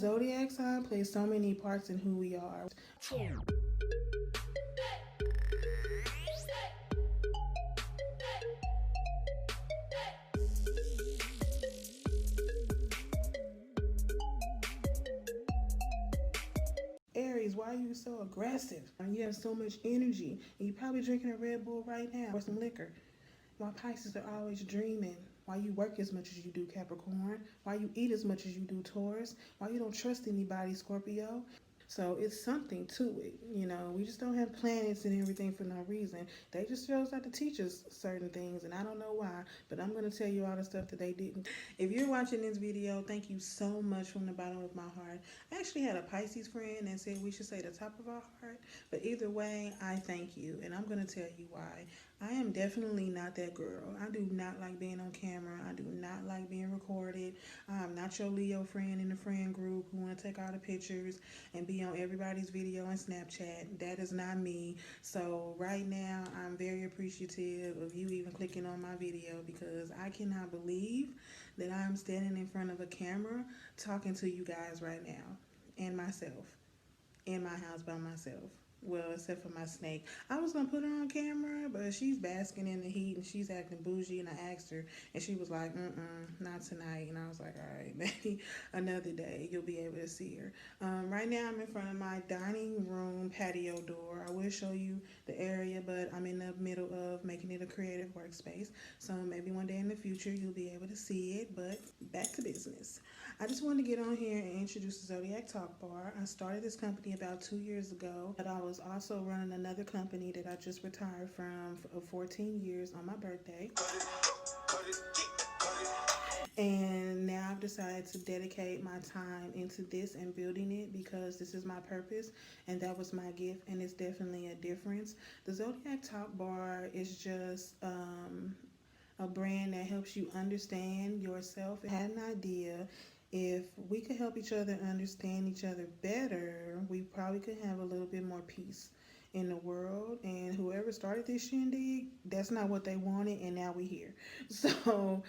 Zodiac sign plays so many parts in who we are. Aries, why are you so aggressive? You have so much energy, and you're probably drinking a Red Bull right now or some liquor. Why Pisces are always dreaming. Why you work as much as you do, Capricorn. Why you eat as much as you do, Taurus. Why you don't trust anybody, Scorpio. So it's something to it. We just don't have planets and everything for no reason. They just chose out to teach us certain things, and I don't know why, but I'm going to tell you all the stuff that they didn't. If you're watching this video, thank you so much from the bottom of my heart. I actually had a Pisces friend that said we should say the top of our heart, but either way, I thank you, and I'm going to tell you why. I am definitely not that girl. I do not like being on camera. I do not like being recorded. I'm not your Leo friend in the friend group who want to take all the pictures and be on everybody's video on Snapchat. That is not me. So right now, I'm very appreciative of you even clicking on my video, because I cannot believe that I'm standing in front of a camera talking to you guys right now, and myself, in my house by myself. Well, except for my snake. I was going to put her on camera, but she's basking in the heat and she's acting bougie, and I asked her and she was like, not tonight. And I was like, all right, maybe another day you'll be able to see her. Right now I'm in front of my dining room patio door. I will show you the area, but I'm in the middle of making it a creative workspace. So maybe one day in the future you'll be able to see it, but back to business. I just wanted to get on here and introduce the Zodiac Talk Bar. I started this company about 2 years ago, but I was also running another company that I just retired from for 14 years on my birthday. And now I've decided to dedicate my time into this and building it, because this is my purpose and that was my gift, and it's definitely a difference. The Zodiac Talk Bar is just a brand that helps you understand yourself. I had an idea. If we could help each other understand each other better, we probably could have a little bit more peace in the world. And whoever started this shindig, that's not what they wanted, and now we're here. So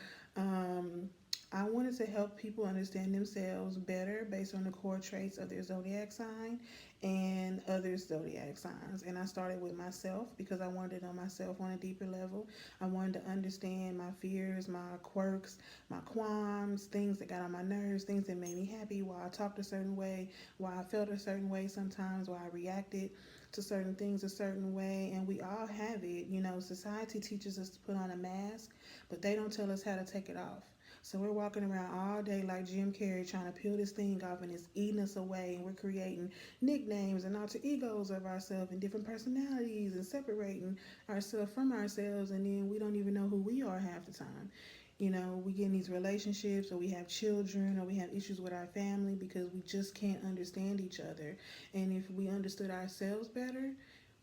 I wanted to help people understand themselves better based on the core traits of their zodiac sign and other zodiac signs. And I started with myself because I wanted to know myself on a deeper level. I wanted to understand my fears, my quirks, my qualms, things that got on my nerves, things that made me happy, why I talked a certain way, why I felt a certain way sometimes, why I reacted to certain things a certain way. And we all have it. Society teaches us to put on a mask, but they don't tell us how to take it off. So we're walking around all day like Jim Carrey trying to peel this thing off, and it's eating us away, and we're creating nicknames and alter egos of ourselves and different personalities and separating ourselves from ourselves, and then we don't even know who we are half the time. We get in these relationships, or we have children, or we have issues with our family because we just can't understand each other. And if we understood ourselves better,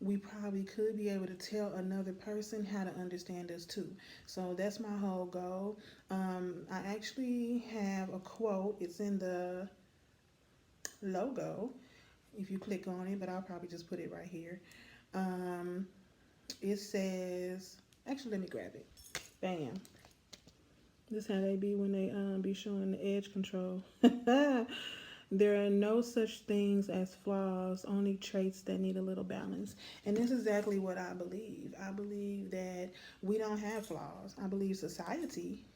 we probably could be able to tell another person how to understand us too. So that's my whole goal. I actually have a quote. It's in the logo if you click on it, but I'll probably just put it right here. It says, actually, let me grab it. Bam. This is how they be when they be showing the edge control. There are no such things as flaws, only traits that need a little balance. And that's exactly what I believe. I believe that we don't have flaws. I believe society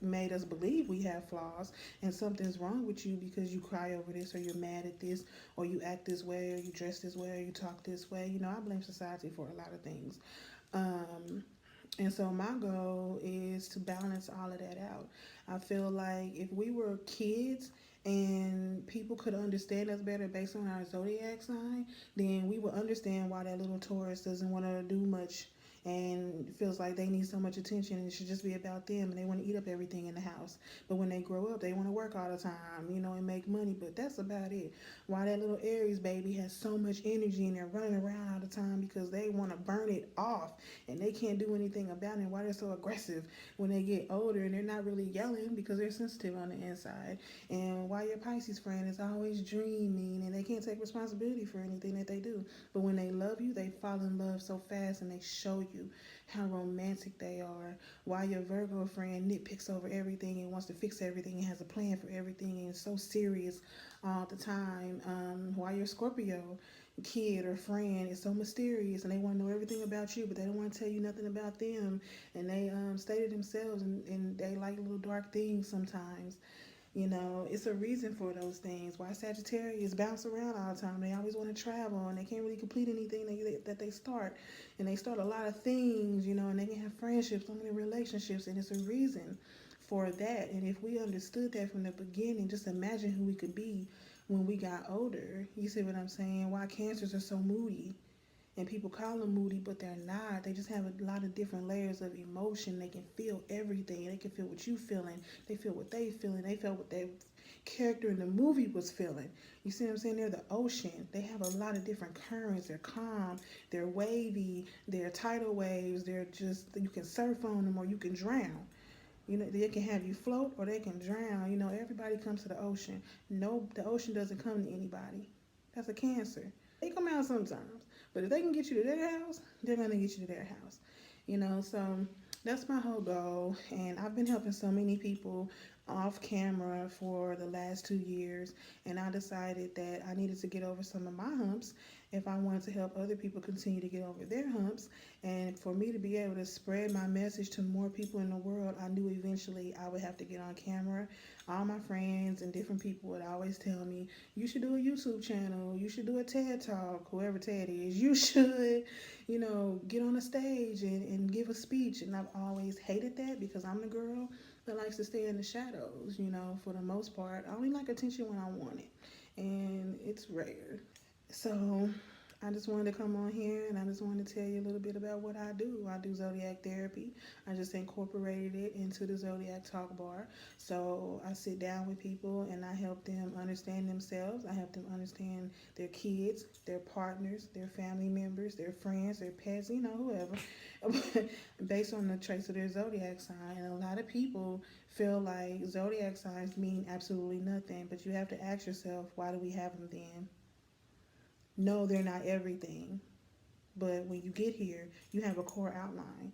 made us believe we have flaws, and something's wrong with you because you cry over this, or you're mad at this, or you act this way, or you dress this way, or you talk this way. I blame society for a lot of things. And so my goal is to balance all of that out. I feel like if we were kids and people could understand us better based on our zodiac sign, then we would understand why that little Taurus doesn't want to do much and feels like they need so much attention and it should just be about them, and they want to eat up everything in the house. But when they grow up, they want to work all the time, and make money, but that's about it. Why that little Aries baby has so much energy and they're running around all the time because they want to burn it off and they can't do anything about it. Why they're so aggressive when they get older and they're not really yelling because they're sensitive on the inside. And why your Pisces friend is always dreaming and they can't take responsibility for anything that they do. But when they love you, they fall in love so fast and they show you how romantic they are. Why your Virgo friend nitpicks over everything and wants to fix everything and has a plan for everything and is so serious all the time. Why your Scorpio kid or friend is so mysterious and they want to know everything about you, but they don't want to tell you nothing about them. And they stay to themselves and they like little dark things sometimes. You know, it's a reason for those things. Why Sagittarius bounce around all the time. They always want to travel and they can't really complete anything that they start. And they start a lot of things, you know, and they can have friendships, so many relationships, and it's a reason for that. And if we understood that from the beginning, just imagine who we could be when we got older. You see what I'm saying? Why Cancers are so moody. And people call them moody, but they're not. They just have a lot of different layers of emotion. They can feel everything. They can feel what you feeling. They feel what they feeling. They felt what their character in the movie was feeling. You see what I'm saying? They're the ocean. They have a lot of different currents. They're calm. They're wavy. They're tidal waves. They're just, you can surf on them or you can drown. You know, they can have you float or they can drown. You know, everybody comes to the ocean. No, the ocean doesn't come to anybody. That's a Cancer. They come out sometimes. But if they can get you to their house, they're going to get you to their house. You know, so that's my whole goal. And I've been helping so many people off camera for the last 2 years. And I decided that I needed to get over some of my humps if I wanted to help other people continue to get over their humps. And for me to be able to spread my message to more people in the world, I knew eventually I would have to get on camera. All my friends and different people would always tell me, you should do a YouTube channel, you should do a TED Talk, whoever TED is, you should, you know, get on a stage and give a speech. And I've always hated that because I'm the girl that likes to stay in the shadows, you know, for the most part. I only like attention when I want it, and it's rare. So I just wanted to come on here and I just wanted to tell you a little bit about what I do. I do Zodiac therapy. I just incorporated it into the Zodiac Talk Bar. So I sit down with people and I help them understand themselves. I help them understand their kids, their partners, their family members, their friends, their pets, you know, whoever, based on the traits of their zodiac sign. And a lot of people feel like zodiac signs mean absolutely nothing, but you have to ask yourself, why do we have them then? No, they're not everything. But when you get here, you have a core outline.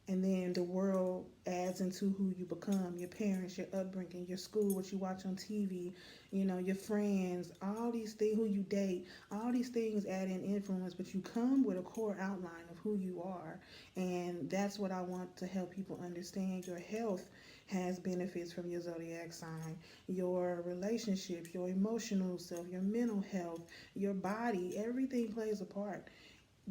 And then the world adds into who you become, your parents, your upbringing, your school, what you watch on TV, you know, your friends, all these things, who you date, all these things add in influence, but you come with a core outline of who you are. And that's what I want to help people understand. Your health has benefits from your zodiac sign, your relationships, your emotional self, your mental health, your body, everything plays a part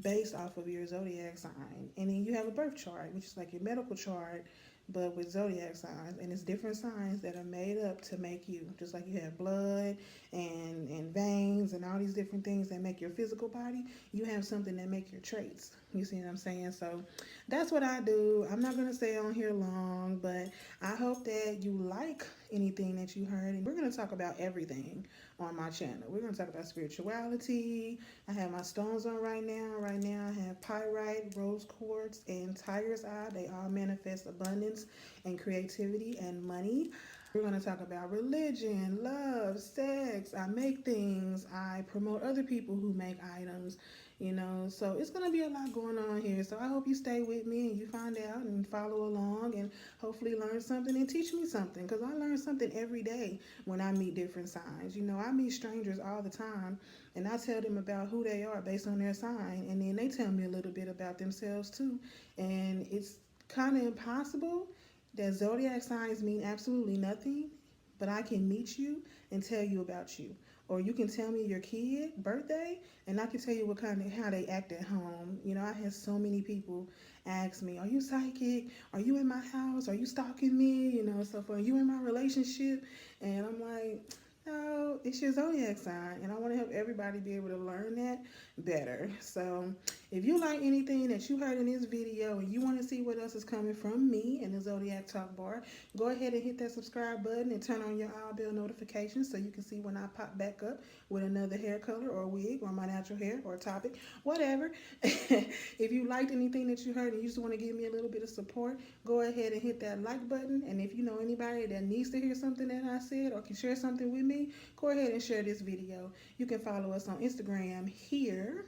based off of your zodiac sign. And then you have a birth chart, which is like your medical chart, but with zodiac signs. And it's different signs that are made up to make you. Just like you have blood and veins and all these different things that make your physical body, you have something that make your traits. You see what I'm saying? So that's what I do. I'm not going to stay on here long, but I hope that you like anything that you heard. And we're going to talk about everything on my channel. We're going to talk about spirituality. I have my stones on right now. Right now I have pyrite, rose quartz, and tiger's eye. They all manifest abundance and creativity and money. We're going to talk about religion, love, sex. I make things. I promote other people who make items. You know, so it's going to be a lot going on here. So I hope you stay with me and you find out and follow along and hopefully learn something and teach me something, because I learn something every day when I meet different signs. You know, I meet strangers all the time and I tell them about who they are based on their sign, and then they tell me a little bit about themselves too. And it's kind of impossible that zodiac signs mean absolutely nothing, but I can meet you and tell you about you. Or you can tell me your kid birthday, and I can tell you how they act at home. You know, I had so many people ask me, "Are you psychic? Are you in my house? Are you stalking me?" You know, stuff. Are you in my relationship? And I'm like, no, it's your zodiac sign, and I want to help everybody be able to learn that better. So if you like anything that you heard in this video and you want to see what else is coming from me and the Zodiac Talk Bar, go ahead and hit that subscribe button and turn on your all bell notifications so you can see when I pop back up with another hair color or wig or my natural hair or topic, whatever. If you liked anything that you heard and you just want to give me a little bit of support, go ahead and hit that like button. And if you know anybody that needs to hear something that I said or can share something with me, go ahead and share this video. You can follow us on Instagram here.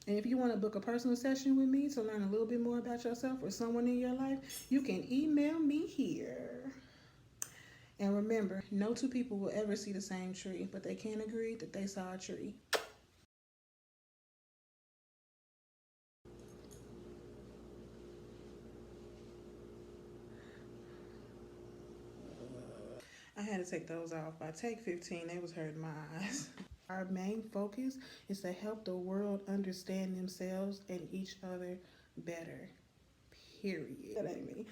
And if you want to book a personal session with me to learn a little bit more about yourself or someone in your life, you can email me here. And remember, no two people will ever see the same tree, but they can agree that they saw a tree. I had to take those off. By take 15, they was hurting my eyes. Our main focus is to help the world understand themselves and each other better. Period. That ain't me.